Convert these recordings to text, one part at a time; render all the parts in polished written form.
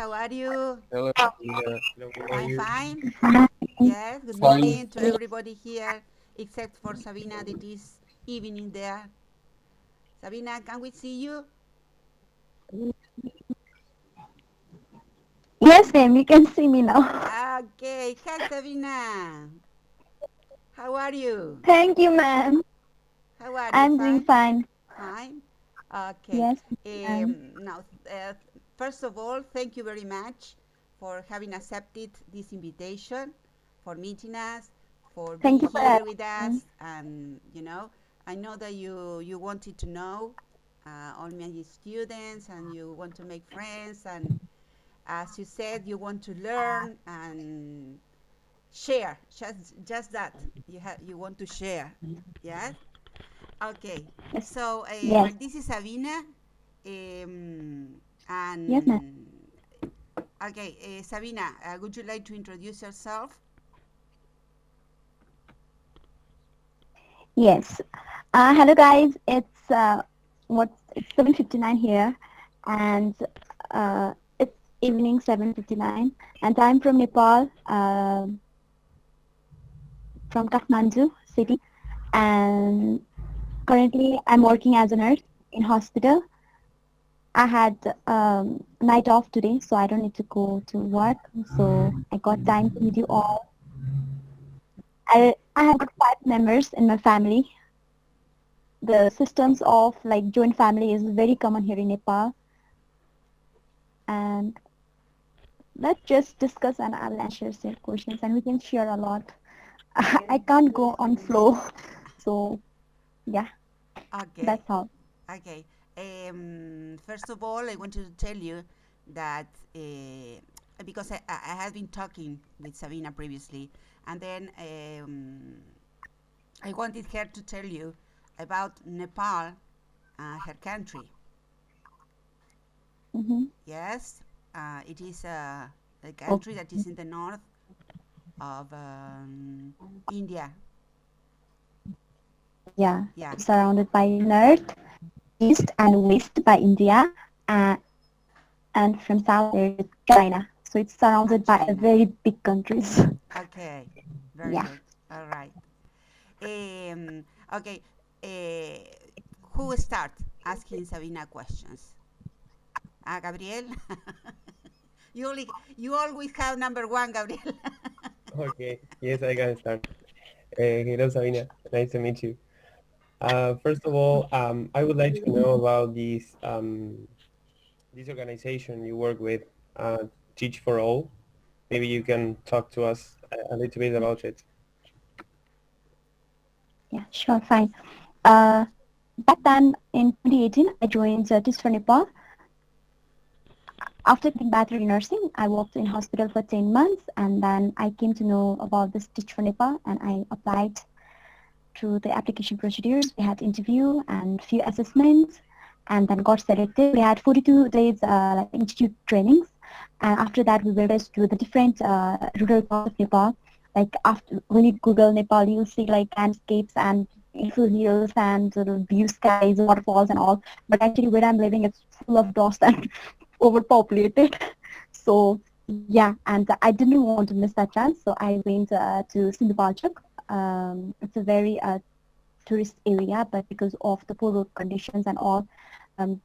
how are you? Hello, Sabina. Hello, how are I'm you? fine. Hi. Yes, good Fine. morning to everybody here, except for Sabina that is evening there. Sabina, can we see you? Yes, ma'am, you can see me now. Okay, hi Sabina. How are you? Thank you, ma'am. How are you? I'm doing Fine? fine. Fine? Okay. Yes, ma'am. Now, first of all, thank you very much for having accepted this invitation, for meeting us, for Thank being you for here with asking. us. And, I know that you wanted to know all my students and you want to make friends. And as you said, you want to learn and share. Just that. You want to share. Yes? Okay, Yes, so yes, well, this is Sabina, yes, ma'am. and okay, Sabina, would you like to introduce yourself? Yes. Hello, guys. It's 7:59 here, and it's evening 7:59, and I'm from Nepal, from Kathmandu city, and currently I'm working as a nurse in hospital. I had night off today, so I don't need to go to work. So I got time to meet you all. I have got 5 members in my family. The systems of like joint family is very common here in Nepal, and let's just discuss and I'll answer your questions and we can share a lot. I can't go on flow, so yeah, Okay, that's all. okay. First of all, I wanted to tell you that because I had been talking with Sabina previously, and then I wanted her to tell you about Nepal, her country. Mm-hmm. Yes, it is a country that Okay. is in the north of India. Yeah, Yeah, it's surrounded by north, east, and west by India, uh, and from south there is China. So it's surrounded by a China. very big countries. Okay, very Yeah. good. All right. Um, okay, uh, who will start asking Sabina questions? Gabriel? You always have number one, Gabriel. Okay. Yes, I can start. Hello, Sabina. Nice to meet you. First of all, I would like to know about this organization you work with, Teach for All. Maybe you can talk to us a little bit about it. Yeah, sure, fine. Uh, Back then in 2018, I joined Teach for Nepal. After getting bachelor in nursing, I worked in hospital for 10 months, and then I came to know about this Teach for Nepal, and I applied through the application procedures. We had interview and few assessments, and then got selected. We had 42 days like institute trainings, and after that we were just to the different rural parts of Nepal. Like after when you Google Nepal, you'll see like landscapes and beautiful hills and the blue skies, waterfalls, and all. But actually, where I'm living, it's full of dust and overpopulated. So yeah, and I didn't want to miss that chance, so I went to Sindhupalchok. It's a very tourist area, but because of the poor road conditions and all, um,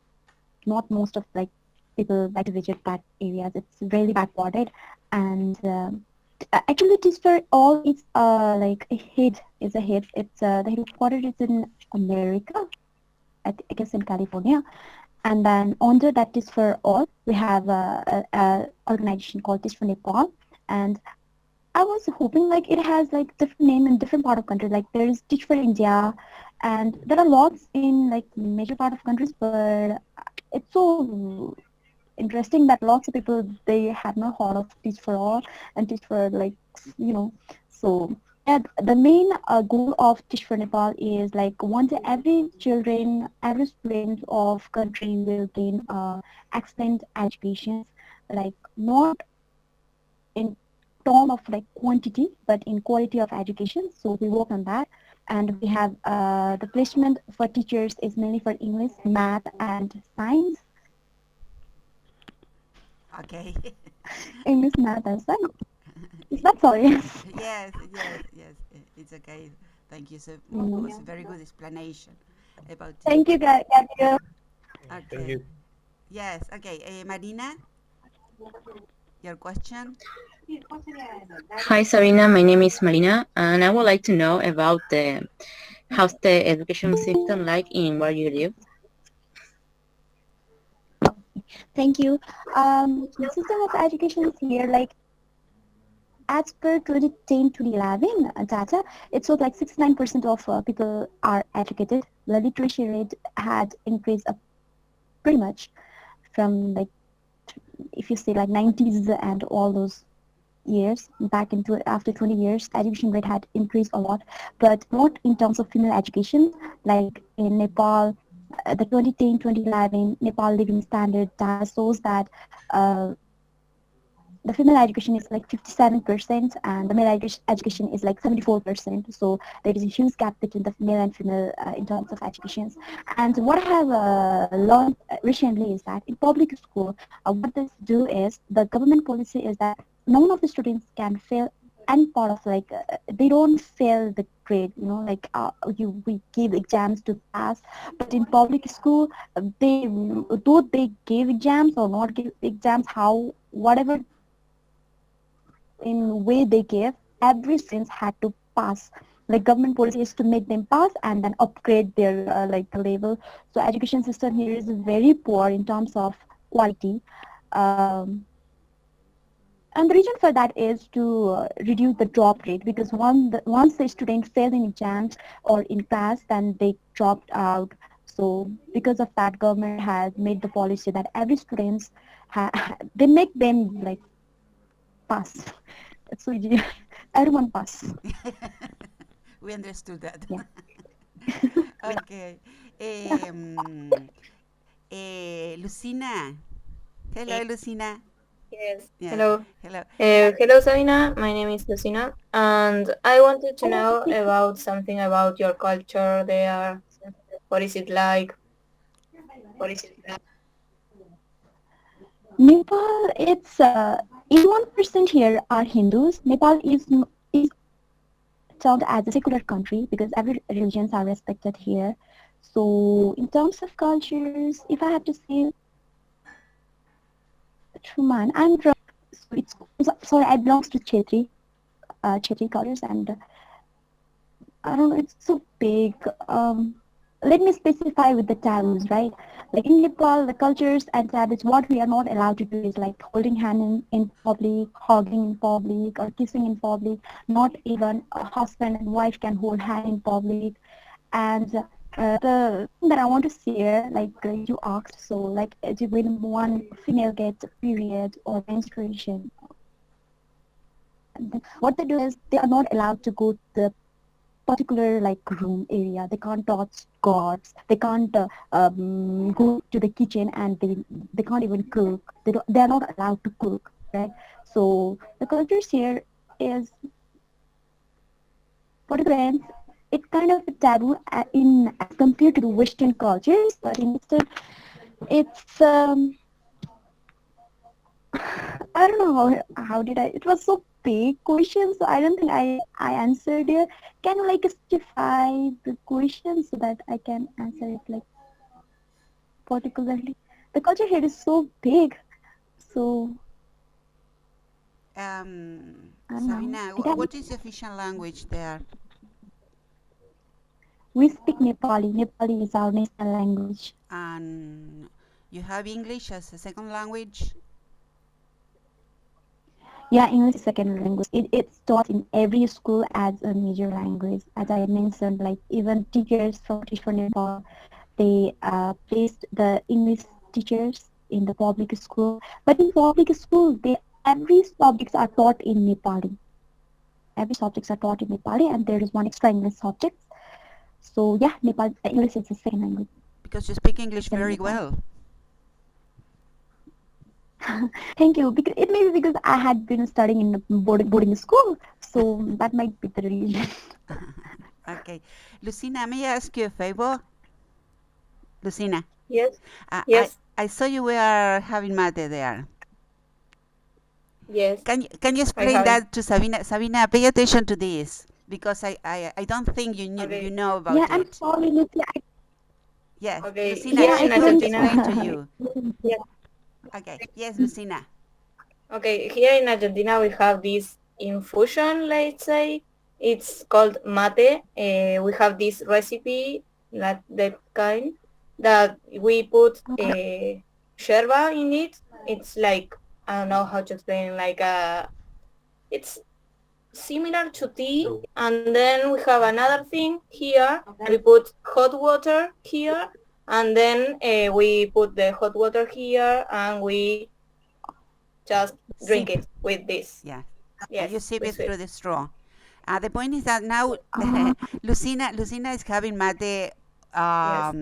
not most of like people like to visit that areas. It's really backwarded, and actually, it is for all. It's like a head is a head. It's the headquarters is in America, I guess in California, and then under that is for all. We have a organization called This for Nepal, and I was hoping like it has like different name in different part of country. Like there is Teach for India, and there are lots in like major part of countries. But it's so interesting that lots of people they had not heard of Teach for All and Teach for like you know. So yeah, the main goal of Teach for Nepal is like one day every children, every student of country will gain excellent education, like not in term of like quantity but in quality of education, so we work on that. And we have the placement for teachers is mainly for English, math, and science. Okay. English, math, and science. That's all, yes. Yes, yes, yes. It's okay. Thank you. So it Mm. was a very good explanation about it. Thank you, Gabriel. Thank Okay. you. Yes. Okay. Marina, your question. Hi Sabina, my name is Marina and I would like to know about the how's the education system like in where you live? Thank you. The system of education is here, like as per 2010-2011 data, it showed like 69% of people are educated. The literacy rate had increased pretty much from like if you say like 90s and all those years back into after 20 years education rate had increased a lot, but not in terms of female education. Like in Nepal, the 2010-2011 Nepal living standard data shows that uh, the female education is like 57% and the male education is like 74%. So there is a huge gap between the male and female in terms of education. And what I have learned recently is that in public school, what this do is the government policy is that none of the students can fail any part of like they don't fail the grade, you know, like we give exams to pass. But in public school, they though they give exams or not give exams, how whatever in way they gave, every students had to pass. Like government policy is to make them pass and then upgrade their like level. So education system here is very poor in terms of quality. Um, and the reason for that is to reduce the drop rate, because once the student failed in exams or in class, then they dropped out. So because of that, government has made the policy that every students they make them like pass. So everyone pass. We understood that. Yeah. Okay. Lucina. Hello, Lucina. Yes, Yes. hello. Hello. Hello, Sabina. My name is Lucina, and I wanted to Hello. know about something about your culture there. What is it like? Nepal, it's 81% here are Hindus. Nepal is termed as a secular country because every religions are respected here. So in terms of cultures, if I have to say true man, I'm from so it's sorry, I belongs to Chetri cultures, and I don't know, it's so big. Let me specify with the taboos, right? Like in Nepal, the cultures and taboos, what we are not allowed to do is like holding hand in public, hugging in public, or kissing in public. Not even a husband and wife can hold hand in public. And the thing that I want to share, like you asked, so like when one female gets a period or menstruation, what they do is they are not allowed to go to the particular like room area. They can't touch gods. They can't go to the kitchen, and they can't even cook. They are not allowed to cook, right? So the cultures here is particular. It's kind of a taboo in as compared to the Western cultures, but in Eastern, it's I don't know how did I. It was so big question, so I don't think I answered it. Can you like specify the question so that I can answer it like particularly? The culture here is so big, so I don't know. Sabina, Did I? what is the official language there? We speak Nepali. Nepali is our national language. And you have English as a second language? Yeah, English is second language. It's taught in every school as a major language. As I mentioned, like even teachers from Teach for Nepal, they placed the English teachers in the public school. But in public school, every subjects are taught in Nepali. Every subjects are taught in Nepali, and there is one extra English subject. So yeah, Nepal English is the second language Because you speak English there in very Nepal. well. Thank you. Because it may be because I had been studying in a boarding school, so that might be the reason. Okay. Lucina, may I ask you a favor? Lucina, Yes, I, I, yes. I saw you were having mate there. Yes, Can you I explain have it. that to Sabina? Sabina, pay attention to this because I don't think you Okay, know Yeah, about I'm it. sorry, Lucy. Yes, okay. Lucina, Here Yeah, I in she's going to couldn't. Argentina, explain to you. Yeah. Okay. Yes, Lucina. okay, here in Argentina we have this infusion, let's say. It's called mate. We have this recipe, that kind, that we put yerba in it. It's like, I don't know how to explain, like it's similar to tea, and then we have another thing here. We put hot water here, and then we put the hot water here, and we just drink Sip. it with this. Yeah. And you Yes, sip with it sweet. through the straw. The point is that now Uh, Lucina is having mate Yes,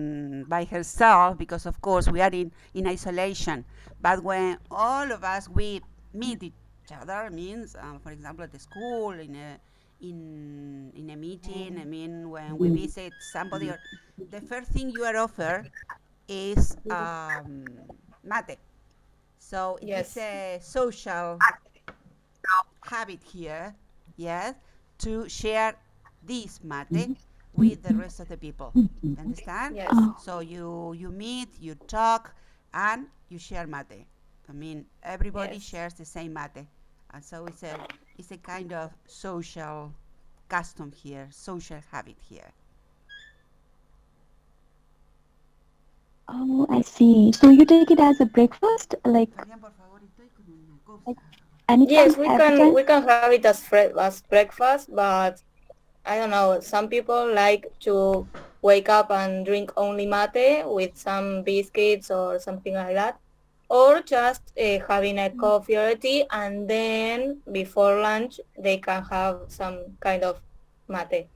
by herself because of course we are in isolation. But when all of us we meet each other, means for example at the school in a meeting. I mean when we visit somebody, or the first thing you are offered is mate. So it is yes, a social habit here, yes, to share this mate with the rest of the people. Understand? yes, oh, So you meet, you talk, and you share mate. I mean, everybody yes. shares the same mate, and so it's a kind of social custom here, social habit here. oh, I see. So you take it as a breakfast, Fabián, por favor, estoy con una like cosa. anytime, Yes, every time? we can have it as as breakfast, but I don't know. Some people like to wake up and drink only mate with some biscuits or something like that, or just having a coffee or a tea, and then before lunch they can have some kind of mate.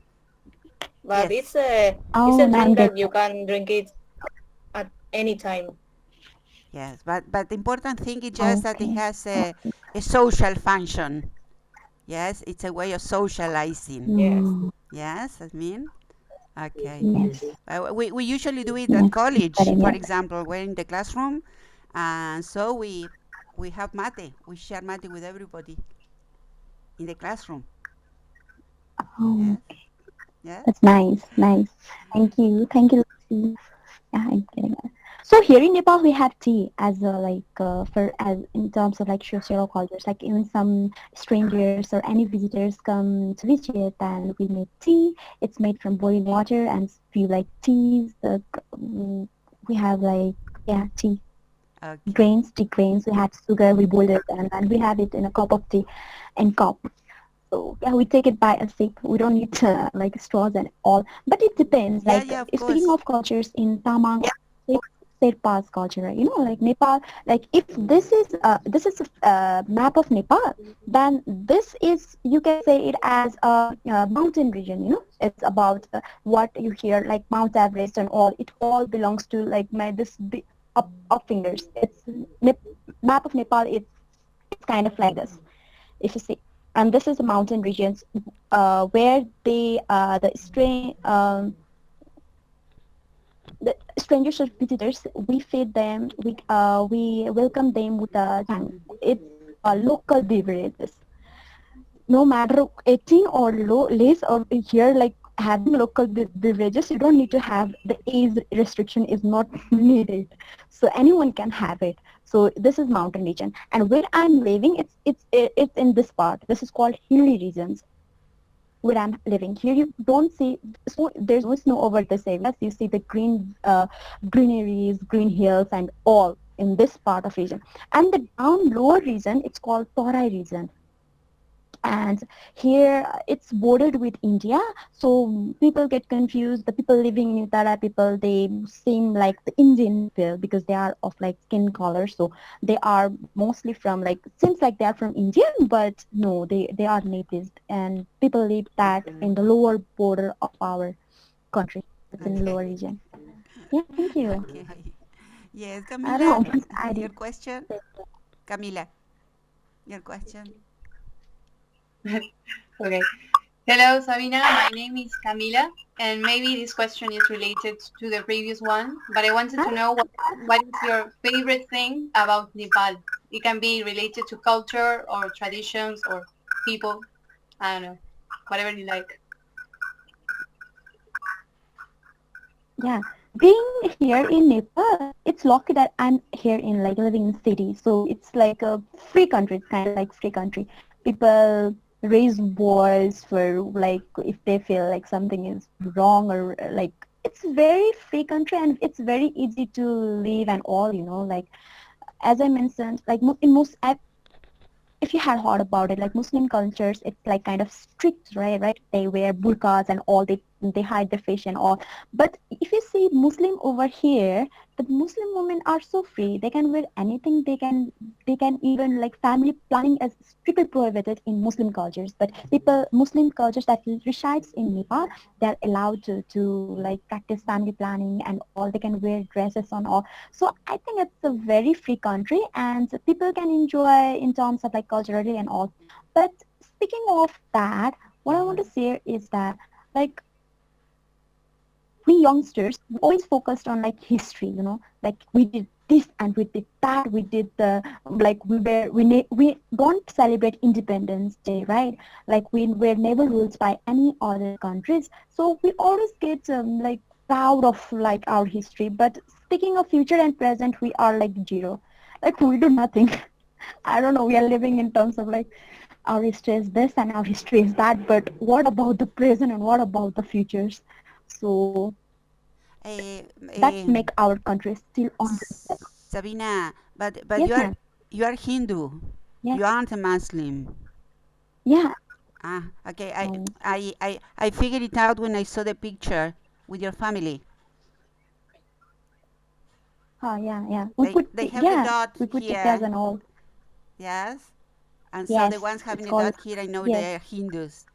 But Yes, it's Oh, a now drink I'm that getting you it. can drink it at any time. yes, but the important thing is just that it Okay. has a social function. Yes, it's a way of socializing. Yes, Mm, Yes, I mean, okay. yes, We usually do it at yes, it's college, getting for it. example, we're in the classroom, and so we have mate. We share mate with everybody in the classroom. Oh, Yes, yes, that's nice, nice. Thank you, Lucy. Yeah, I'm getting it. So here in Nepal, we have tea as a for as in terms of like social cultures. Like even some strangers or any visitors come to visit, and we make tea. It's made from boiling water and few like teas. We have like yeah tea okay. grains, tea grains. We have sugar. We boil it, and then we have it in a cup of tea, and cup. So yeah, we take it by a sip. We don't need like straws and all. But it depends. Yeah, Like yeah, of speaking course. of cultures in Tamang, Sherpa's culture, right? Like Nepal. Like if this is a map of Nepal, then this is you can say it as a mountain region. It's about what you hear like Mount Everest and all. It all belongs to like my this up fingers. It's map of Nepal. It's kind of like this if you see. And this is the mountain regions where the strangers or visitors, we feed them, we welcome them with a chang. It's local beverages. No matter 18 or less or here, like having local beverages, you don't need to have the age restriction is not needed. So anyone can have it. So this is mountain region. And where I'm living, it's in this part. This is called hilly regions where I'm living. Here you don't see so there's no snow over this areas. You see the greeneries, green hills, and all in this part of region. And the down lower region, it's called Torai region. And here it's bordered with India, so people get confused. The people living in Uttara people, they seem like the Indian people because they are of like skin color, so they are mostly from like seems like they are from India, but no, they are natives, and people live that in the lower border of our country. It's in the Okay, lower region. Yeah, thank you. okay. Yes, I don't know, Camila, but I your did. question? Camila, your question? Okay. Hello, Sabina. My name is Camila, and maybe this question is related to the previous one, but I wanted to know what is your favorite thing about Nepal? It can be related to culture or traditions or people. I don't know, whatever you like. Yeah, being here in Nepal, it's lucky that I'm here in like living in city. So it's like a free country. It's kind of like free country. People raise voice for like if they feel like something is wrong or like it's very free country and it's very easy to live and all. Like as I mentioned, like in most if you had heard about it, like Muslim cultures, it's like kind of strict, right? Right? They wear burqas and all. They hide their face and all. But if you see Muslim over here, the Muslim women are so free. They can wear anything. They can even like family planning is strictly prohibited in Muslim cultures. But Muslim cultures that resides in Nepal, they're allowed to like practice family planning and all. They can wear dresses on all. So I think it's a very free country and people can enjoy in terms of like culturally and all. But speaking of that, what I want to say is that like we youngsters, we always focused on like history, like we did this and we did that, we did the like we don't celebrate Independence Day, right? Like we were never ruled by any other countries, so we always get like proud of like our history. But speaking of future and present, we are like zero, like we do nothing. I don't know, we are living in terms of like our history is this and our history is that, but what about the present and what about the futures? So Eh, that eh, make our country still on the step. Sabina, but Yes, ma'am. you are Hindu. Yes. You aren't a Muslim. Yeah. Ah, okay. No. I figured it out when I saw the picture with your family. Oh, yeah, yeah. They have the dot We put tikas here. and all. Yes. And so the Yes, ones having it's the called. dot here, I know Yes. they are Hindus.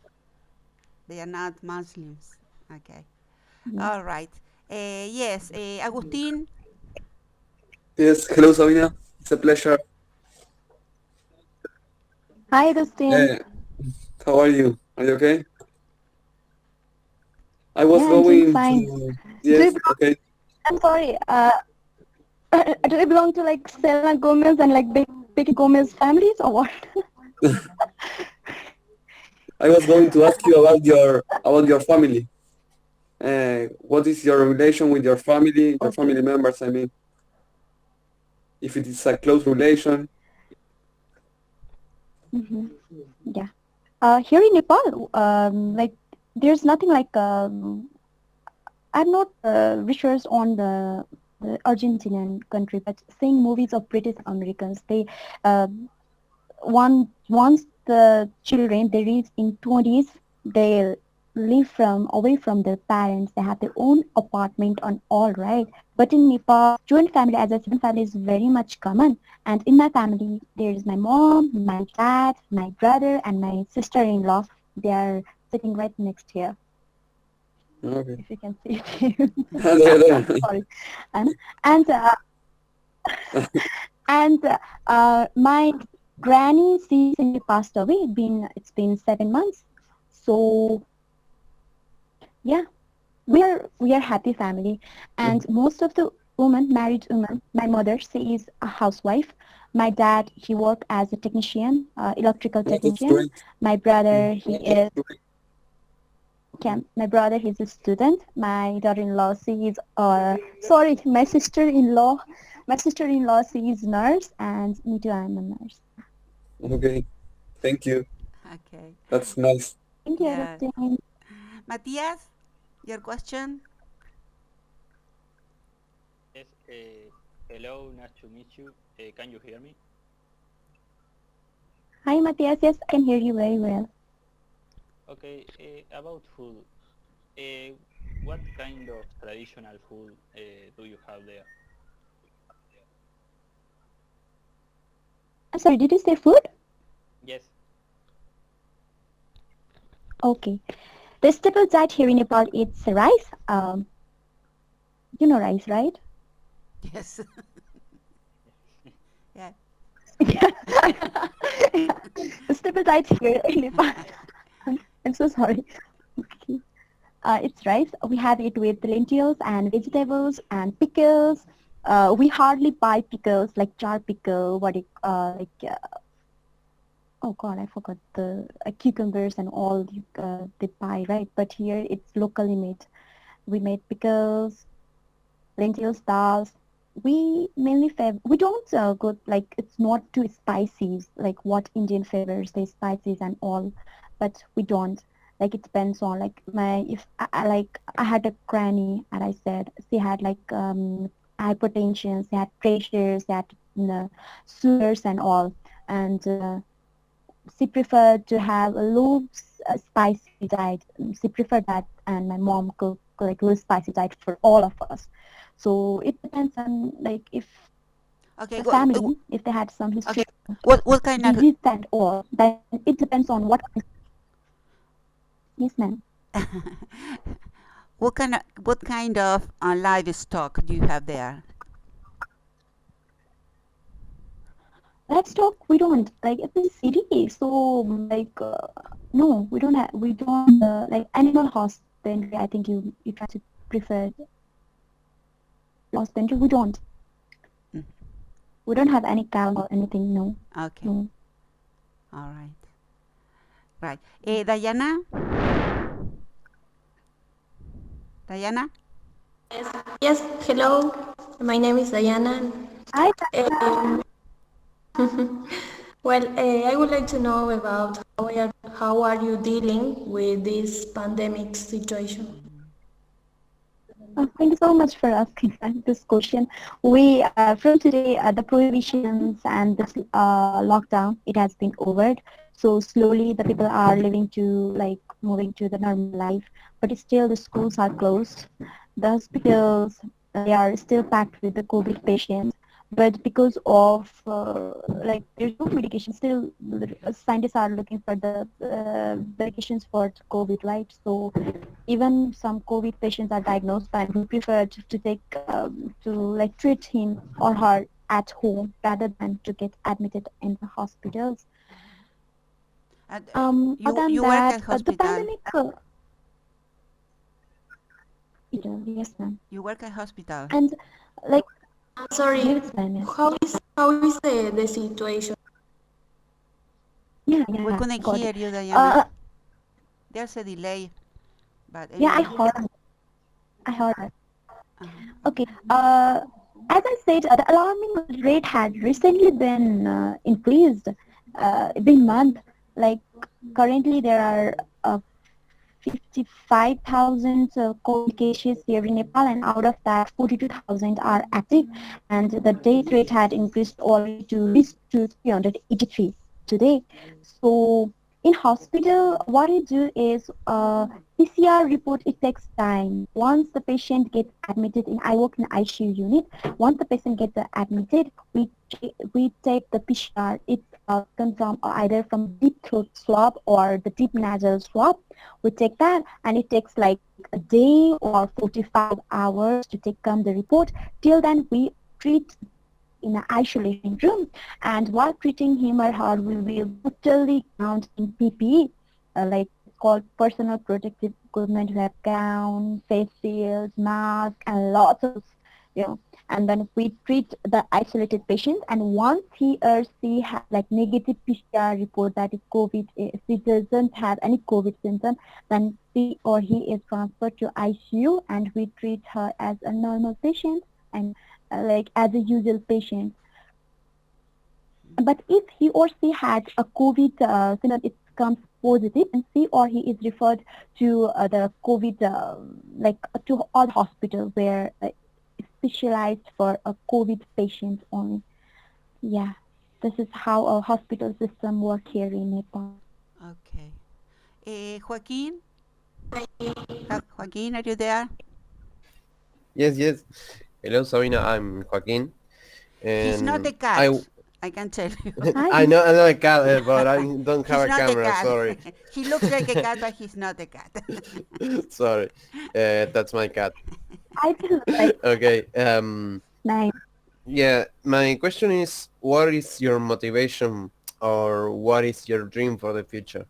They are not Muslims. Okay. Yes. All right. Yes. Agustin. Yes, hello Sabina. It's a pleasure. Hi, Dustin. Uh, how are you? Are you okay? I Yeah, was I'm doing going fine. to. Do you Yes, belong? okay. I'm sorry. Do you belong to like Selena Gomez and like Becky Gomez families or what? I was going to ask you about your family. What is your relation with your Okay. family members? I mean, if it is a close relation. Mm-hmm. Yeah. Here in Nepal, like there's nothing like I'm not researched on the Argentinian country, but seeing movies of British Americans, they uh, once the children they reach in 20s, they live from away from their parents. They have their own apartment on all, right. But in Nepal, joint family, as I said, family is very much common. And in my family, there is my mom, my dad, my brother, and my sister-in-law. They are sitting right next here. Okay. If you can see it. There, there. Sorry. And and my granny, she recently passed away. It's been 7 months. So yeah, we are happy family, and most of the women, married women. My mother, she is a housewife. My dad, he worked as a technician, electrical Oh, that's technician. great. My brother, he is my brother, he's a student. My daughter-in-law, she is sorry, my sister-in-law, she is nurse, and me too, I'm a nurse. Okay. Thank you. Okay. That's nice. Thank you, Yeah. Agustin. Matthias, your question? Yes, hello, nice to meet you. Can you hear me? Hi, Matthias. Yes, I can hear you very well. Okay, about food. Uh, what kind of traditional food do you have there? I'm sorry, did you say food? Yes, Okay. The staple diet here in Nepal, it's rice. You know rice, right? Yes. Yeah. The staple diet here in Nepal, it's so sorry. Okay. It's rice. We have it with lentils and vegetables and pickles. We hardly buy pickles like jar pickle, oh god, I forgot the cucumbers and all they buy, right? But here it's locally made. We made pickles, lentils, dals. We don't go like it's not too spicy like what Indian favors the spices and all, but we don't. Like it depends on like my if I like I had a granny and I said she had like hypertension, she had pressures, she had sugars and all, and she preferred to have a low spicy diet. She preferred that, and my mom cooked like low spicy diet for all of us. So it depends on like if Okay, the family, if they had some history what kind of disease and all, then it depends on what. Yes, ma'am. what kind of livestock do you have there? Livestock we don't like. It's a city, so like no, we don't like animal husbandry. I think you try to prefer husbandry. We don't. Mm. We don't have any cow or anything. No, Okay, no. all right, right. Diana, Diana. Yes, hello. My name is Diana. I Um, well, I would like to know about how are you dealing with this pandemic situation? Thank you so much for asking this question. We from today the prohibitions and this lockdown it has been over. So slowly the people are living to like moving to the normal life, but still the schools are closed. The hospitals they are still packed with the COVID patients. But because of like there's no medication, still scientists are looking for the medications for COVID, right? So even some COVID patients are diagnosed, and we prefer to take to like treat him or her at home rather than to get admitted in the hospitals. And Other than you work at that, the hospital. pandemic. Yes, ma'am. You work at hospital. And like Sorry, yes, ma'am. Yes. how is the situation? Yeah, We yeah, I couldn't got hear it. you, Diana. Uh, There's a delay, but yeah, anyway. I heard that. Okay. Okay. As I said, the alarming rate had recently been increased every month. Like currently, there are 55,000 COVID cases here in Nepal, and out of that, 42,000 are active, and the death rate had increased already to reach to 383 today. So in hospital, what we do is PCR report. It takes time. Once the patient gets admitted in, I work in ICU unit. Once the patient gets admitted, we take the PCR. It comes from either from deep throat swab or the deep nasal swab. We take that, and it takes like a day or 45 hours to take come the report. Till then, we treat in an isolation room, and while treating him or her, we will totally count in PPE, like it's called personal protective equipment. We have gown, face shields, mask, and lots of, you know. And then we treat the isolated patient, and once he or she has like negative PCR report that is COVID, if he doesn't have any COVID symptom, then she or he is transferred to ICU, and we treat her as a normal patient and like as a usual patient. But if he or she had a COVID symptom, it comes positive, and he or he is referred to the COVID, like to all hospitals where specialized for a COVID patient only. Yeah, this is how a hospital system work here in Nepal. Okay. Joaquin? Joaquin, are you there? Yes, yes. Hello, Sabina. I'm Joaquin, He's not and a cat. I can tell you. Hi. I know a cat, but I don't have He's a not a camera. cat. Sorry, He looks like a cat, but he's not a cat. sorry. That's my cat. I feel like Okay. nice. Yeah. My question is, what is your motivation, or what is your dream for the future?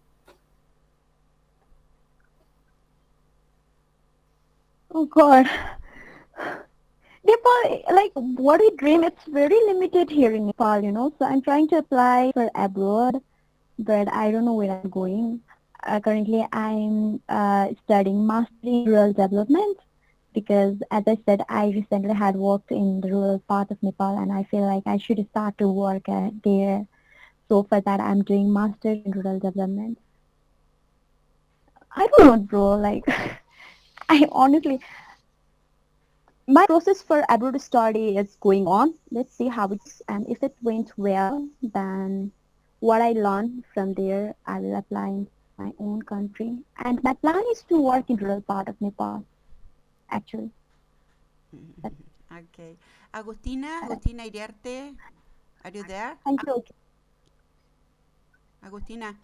Oh God. Nepal, like what we dream, it's very limited here in Nepal, So I'm trying to apply for abroad, but I don't know where I'm going. Currently, I'm studying master in rural development because, as I said, I recently had worked in the rural part of Nepal, and I feel like I should start to work there. So for that, I'm doing masters in rural development. I don't know, bro. Like, I honestly, my process for abroad study is going on. Let's see how it goes. And if it went well, then what I learned from there, I will apply in my own country. And my plan is to work in rural part of Nepal, actually. But, Okay. Agustina Iriarte, are you there? thank you. Agustina,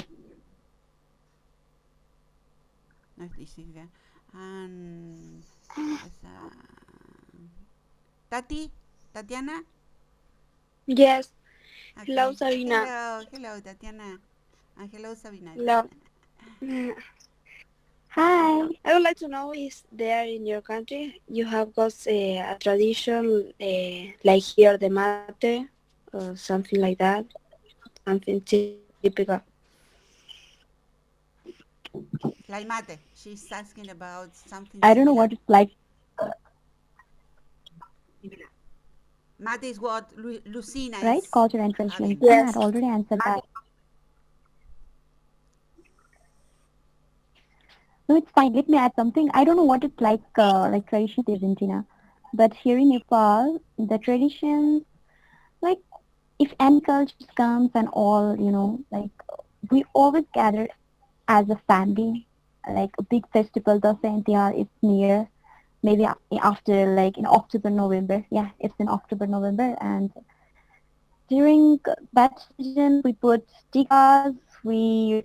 no estoy Silvia. And Tati, Tatiana. Yes. Hello, Okay. Sabina. Hello, Tatiana, and hello, Sabina. Hello. Hi. I would like to know is there in your country you have got a tradition like here the mate or something like that, something typical. Like mate. She's asking about something I don't know similar. what it's like, Mate is what Lucina right? is Culture and tradition. having. I had Yes. already answered that. No, it's fine. Let me add something. I don't know what it's like traditions in Argentina, but here in Nepal, the traditions, like if any cultures comes and all, like we always gather as a family, like a big festival, the Tihar is near, maybe after like in October, November. Yeah, it's in October, November, and during that season we put tikas, we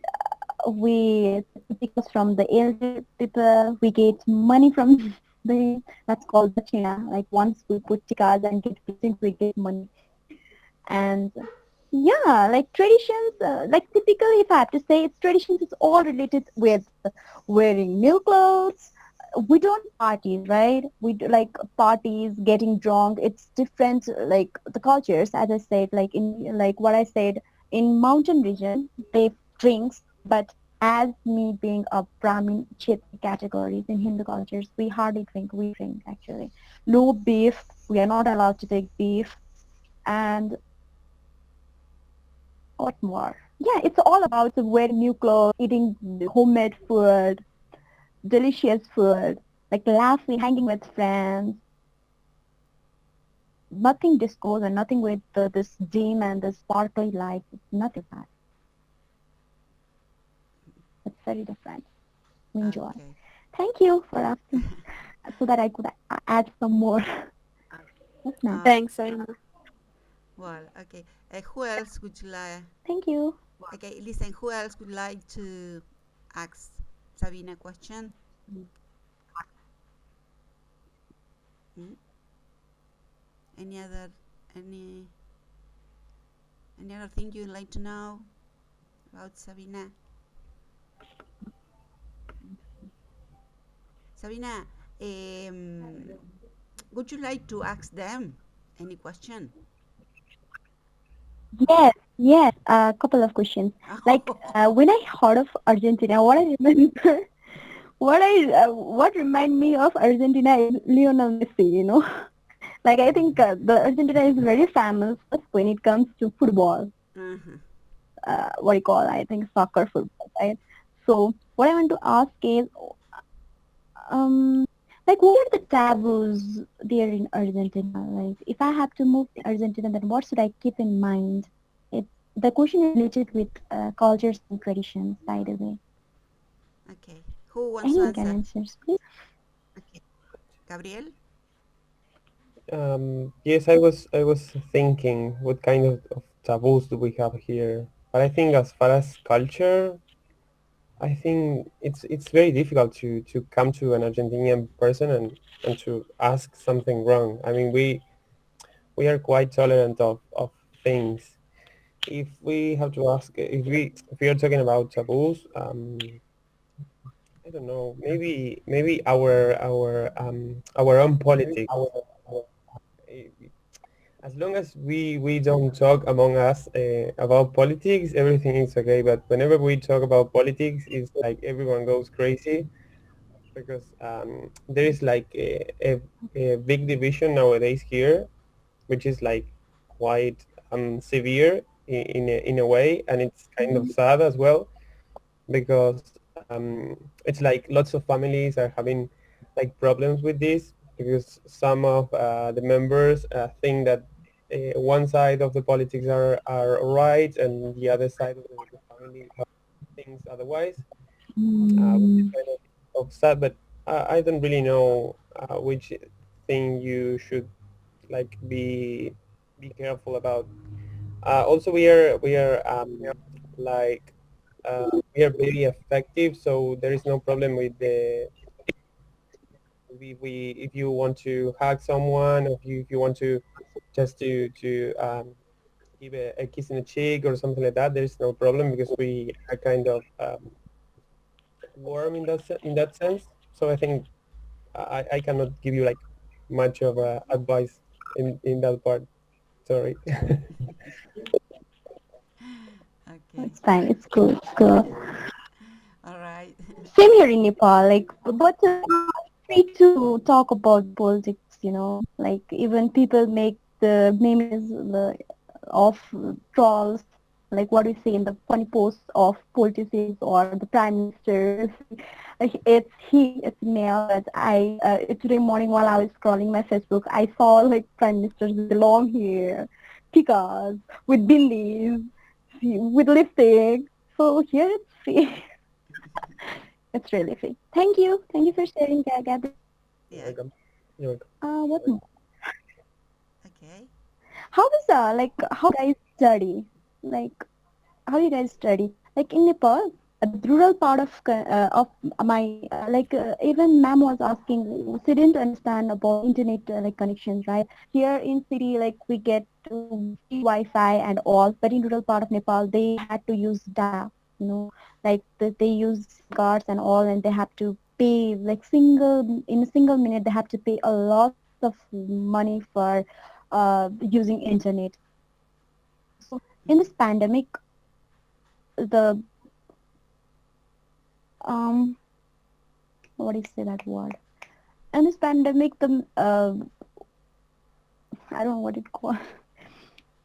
take tikas from the elder people, we get money from them. That's called dachina. Like once we put tikas and get blessings, we get money. And yeah, like traditions, like typically if I have to say, it's traditions is all related with wearing new clothes. We don't parties, right? We do like parties, getting drunk. It's different, like the cultures, as I said, like in like what I said, in mountain region, they drinks, but as me being a Brahmin Kshatriya categories in Hindu cultures, we hardly drink. We drink actually. No beef. We are not allowed to take beef. And what more? Yeah, it's all about wearing new clothes, eating homemade food, delicious food, like laughing, hanging with friends. Nothing discos and nothing with this dim and the sparkly lights. It's nothing like that. It's very different. We enjoy. Okay. Thank you for asking so that I could add some more. That's nice. Uh, Thanks, Sabina. well, okay. Who else would you like? Thank you. Okay, listen. Who else would like to ask Sabina a question? Hmm? Any other any any other thing you'd like to know about Sabina? Sabina, would you like to ask them any question? Yes, yes. A couple of questions. Like when I heard of Argentina, what I remember, what remind me of Argentina is Lionel Messi. Like I think the Argentina is very famous when it comes to football. Uh-huh. What do you call? I think soccer football, right? So what I want to ask is, like what are the taboos there in Argentina? Like if I have to move to Argentina, then what should I keep in mind? It the question is related with cultures and traditions, by the way. Okay. Who wants to Anyone can answer? answer, please. Okay. Gabriel? Yes, I was thinking what kind of taboos do we have here? But I think as far as culture, I think it's very difficult to come to an Argentinian person and to ask something wrong. I mean, we are quite tolerant of things. If we have to ask, if we are talking about taboos, I don't know. Maybe our own politics. Eh, As long as we don't talk among us about politics, everything is okay. But whenever we talk about politics, it's like everyone goes crazy because there is like a big division nowadays here, which is like quite severe in a way, and it's kind of sad as well because it's like lots of families are having like problems with this because some of the members think that one side of the politics are right and the other side of the family thinks otherwise, which is kind of sad. But I don't really know which thing you should like be careful about. Also, we are like we are very effective, so there is no problem with the we if you want to hug someone, or if you want to just to give a kiss in the cheek or something like that, there is no problem because we are kind of warm in in that sense. So I think I cannot give you like much of advice in that part. Sorry. Okay. It's fine. It's cool. It's cool. All right. Same here in Nepal. Like, but free to talk about politics. Like even people make the memes of trolls. Like what we see in the funny posts of politicians or the prime minister. It's male, but today morning while I was scrolling my Facebook, I saw like prime ministers with long hair, tikas, with bindis, with lipstick. So here it's free. It's really free. Thank you. Thank you for sharing, Gabriel. You're Yeah. welcome. You're welcome. What more? Okay. How is how guys study? Like how you guys study? Like in Nepal, the rural part of my even ma'am was asking, she didn't understand about internet like connections, right? Here in city, like we get to free Wi-Fi and all, but in rural part of Nepal, they had to use data. Like they use SIM cards and all, and they have to pay like in a single minute they have to pay a lot of money for using internet. So in this pandemic, the um what do you say that word? In this pandemic, the I don't know what it called.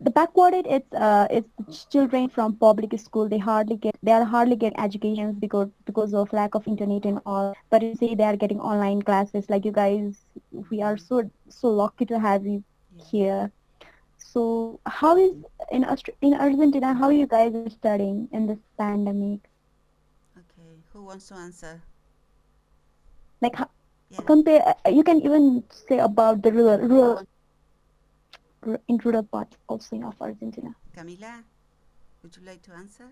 The backwarded, it's children from public school. They are hardly get educations because of lack of internet and all. But you say they are getting online classes. Like you guys, we are so lucky to have you Yeah. here. So how is in Argentina? How you guys are studying in this pandemic? Okay. Who wants to answer? Like Yeah. compare. You can even say about the in rural parts also of Argentina. Camila, would you like to answer?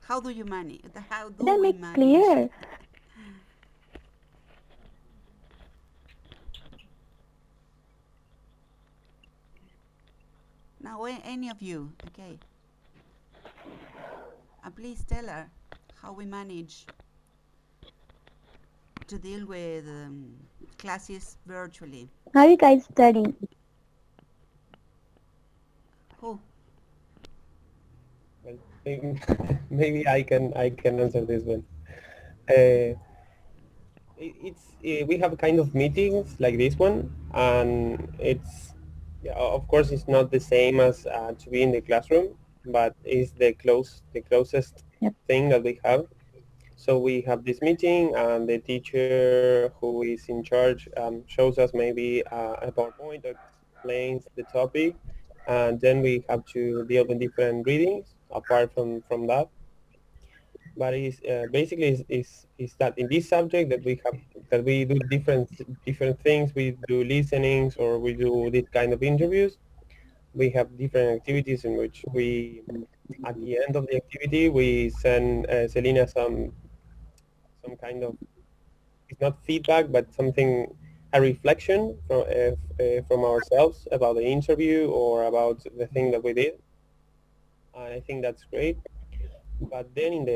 How do you manage? How Did do I we make manage? clear? Now, any of you, okay? Please tell her how we manage to deal with classes virtually. How you guys studying? Who? Well, maybe I can answer this one. Uh, we have kind of meetings like this one, and it's yeah, of course it's not the same as to be in the classroom, but it's the closest Yep. thing that we have. So we have this meeting, and the teacher who is in charge shows us maybe a PowerPoint or explains the topic, and then we have to deal with different readings apart from that. But it's basically is that in this subject that we do different things. We do listenings or we do this kind of interviews. We have different activities in which we at the end of the activity we send Selena some kind of, it's not feedback but something, a reflection from ourselves about the interview or about the thing that we did. And I think that's great. But then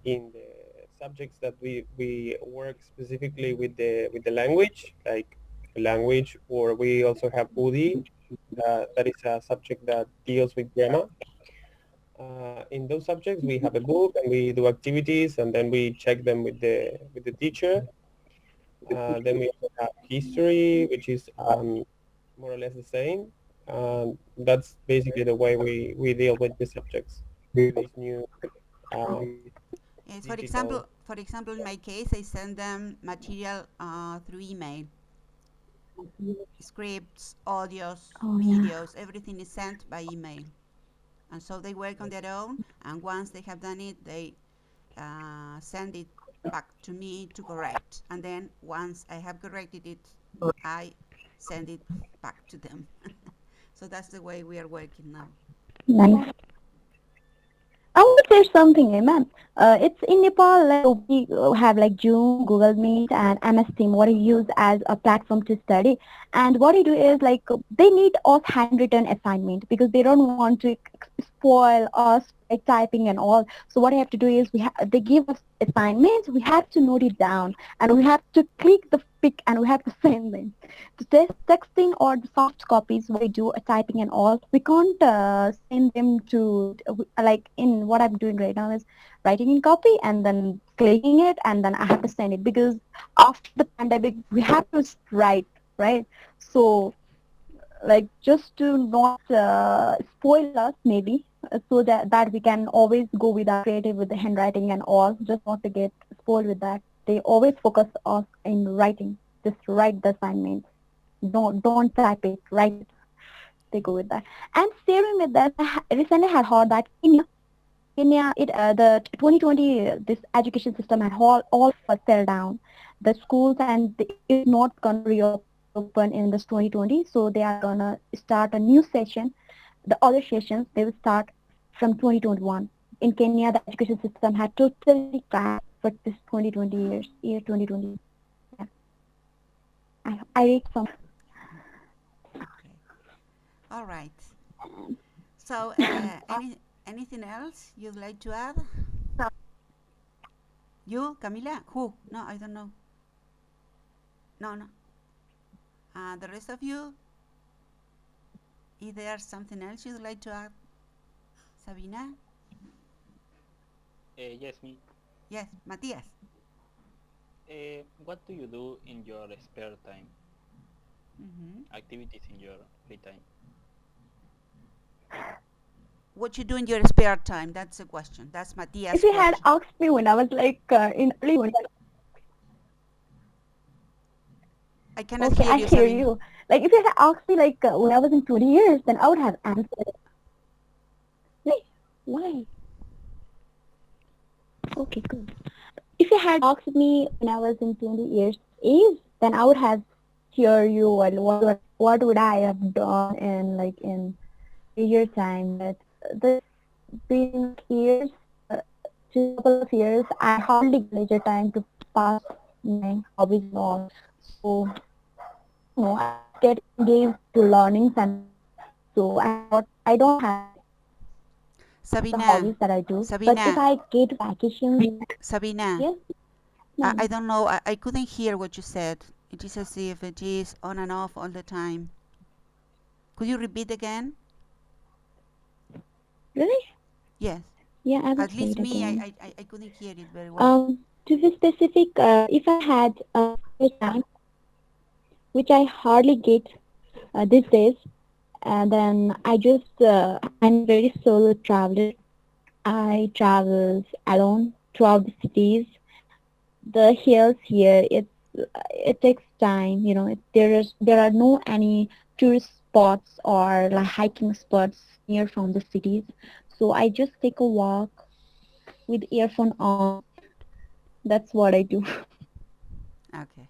in the subjects that we work specifically with the language, like language, or we also have UDI, that is a subject that deals with grammar. In those subjects, we have a book and we do activities, and then we check them with the teacher. Then we also have history, which is more or less the same. That's basically the way we deal with the subjects with this new um, Yes, digital. for example, in my case, I send them material through email. Scripts, audios, Oh yeah. videos, everything is sent by email. And so they work on their own, and once they have done it, they send it back to me to correct. And then once I have corrected it, I send it back to them. So that's the way we are working now. Nice. I want to say something, Iman. It's in Nepal, like we have like Zoom, Google Meet, and MS Team. What you use as a platform to study, and what you do is like they need us handwritten assignment because they don't want to spoil us by typing and all. So what I have to do is they give us assignments. We have to note it down, and we have to click the pick, and we have to send them. The texting or the soft copies what we do typing and all we can't send them to like in what I'm doing right now is writing in copy and then clicking it and then I have to send it because after the pandemic we have to write, right? So like just to not spoil us maybe so that we can always go with our creative with the handwriting and all, just not to get spoiled with that. They always focus us in writing, just write the assignments, don't type it, write it. They go with that. And same with that, recently had heard that Kenya, the 2020 this education system had all fell down. The schools and it's not gonna reopen in this 2020, so they are gonna start a new session. The other sessions they will start from 2021. In Kenya, the education system had totally crashed for this 2020 year 2020. Yeah, I read some. Okay. All right. So, anything else you'd like to add? You, Camila? Who? No, I don't know. No, no. The rest of you, is there something else you'd like to add? Sabina? Yes, me. Yes, Matthias. What do you do in your spare time? Activities in your free time? What you do in your spare time? That's the question. That's Matthias' If you had question. asked me when I was like in early one, I cannot okay, hear I you, hear Sabina. you. Like if you had asked me like when I was in 20 years, then I would have answered. Like why? Okay, good. If you had asked me when I was in 20 years age, then I would have hear you and what would I have done in like in 3 year time. But this been like years, just a couple of years, I hardly get leisure time to pass my hobbies and all. So no, I just get engaged to learnings and all. So I don't have the Sabina, hobbies that I do. But if Sabina, I get vacations, Sabina. yes, I ma'am. don't know. I couldn't hear what you said. It is as if it is on and off all the time. Could you repeat again? Really? Yes. Yeah, I will At say least it me, again. I couldn't hear it very well. To be specific, if I had free time, which I hardly get these days, and then I'm a very solo traveler. I travel alone throughout the cities. The hills here, it takes time. You know, there are no any tourist spots or like hiking spots near from the cities. So I just take a walk with earphone on. That's what I do. Okay.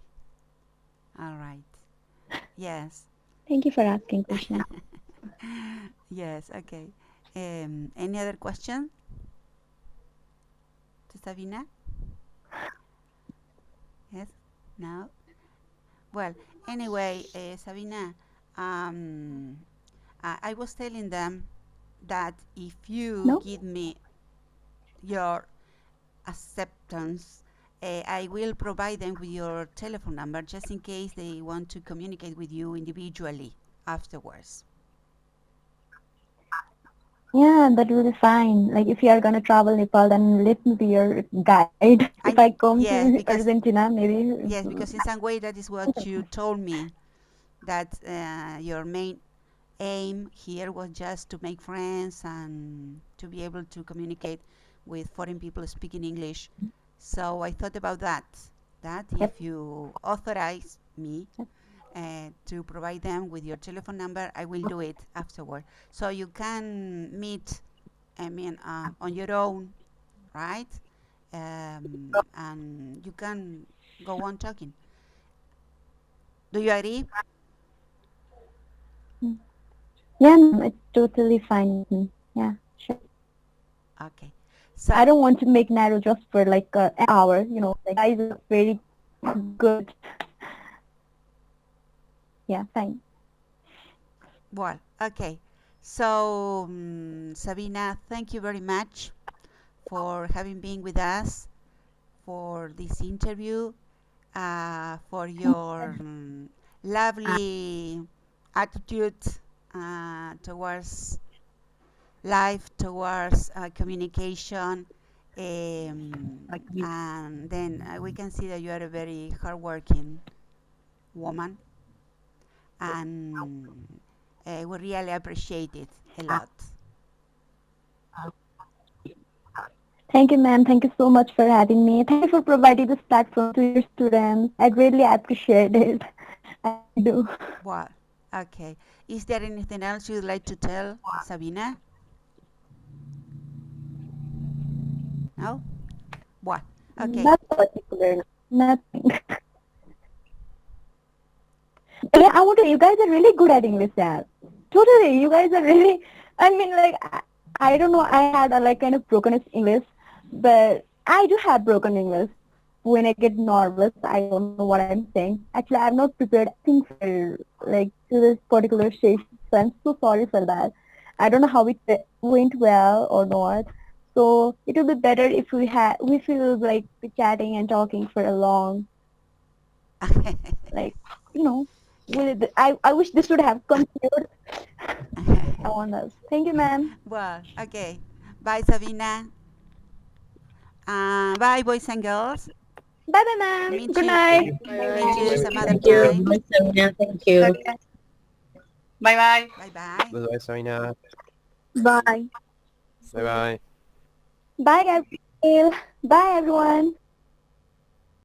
All right. Yes. Thank you for asking, Krishna. Yes. Okay. Any other question to Sabina? Yes. No. Well. Anyway, Sabina, um, I was telling them that if you No? give me your acceptance, I will provide them with your telephone number just in case they want to communicate with you individually afterwards. Yeah, that will be fine. Like if you are gonna travel Nepal, then let me be your guide. If I come Yes, to because Argentina, maybe. yes, because in some way that is what you told me, that your main aim here was just to make friends and to be able to communicate with foreign people speaking English. So I thought about that. That Yep. if you authorize me to provide them with your telephone number, I will do it afterward. So you can meet, I mean, on your own, right? And you can go on talking. Do you agree? Yeah, no, it's totally fine with me. Yeah, sure. Okay. I So, don't want to make narrow just for like an hour. Like guys are very good. Yeah, fine. well, okay. So, Sabina, thank you very much for having been with us for this interview, for your lovely attitude towards life, towards communication. And then we can see that you are a very hardworking woman, and we really appreciate it a lot. Thank you, ma'am. Thank you so much for having me. Thank you for providing this platform to your students. I greatly appreciate it. I really do. Well, okay. Is there anything else you'd like to tell, Sabina? No? Well, okay. Not particular. Nothing. Yeah, I want to. You guys are really good at English, yeah. Totally. You guys are really. I mean, like, I don't know. I had a like kind of broken English, but I do have broken English. When I get nervous, I don't know what I'm saying. Actually, I'm not prepared. I think for like to this particular session, so I'm so sorry for that. I don't know how it went well or not. So it would be better if we feel like be chatting and talking for a long, like, you know, I wish this would have continued. I want us. Thank you, ma'am. Well, okay. Bye, Sabina. Bye, boys and girls. Bye, bye, ma'am. Meet Good you. night. Meet you some other Thank you. time. Bye, Sabina. Thank you. Bye bye. Bye bye. Bye, Sabina. Bye. Bye bye. Bye, Gabriel. Bye, everyone.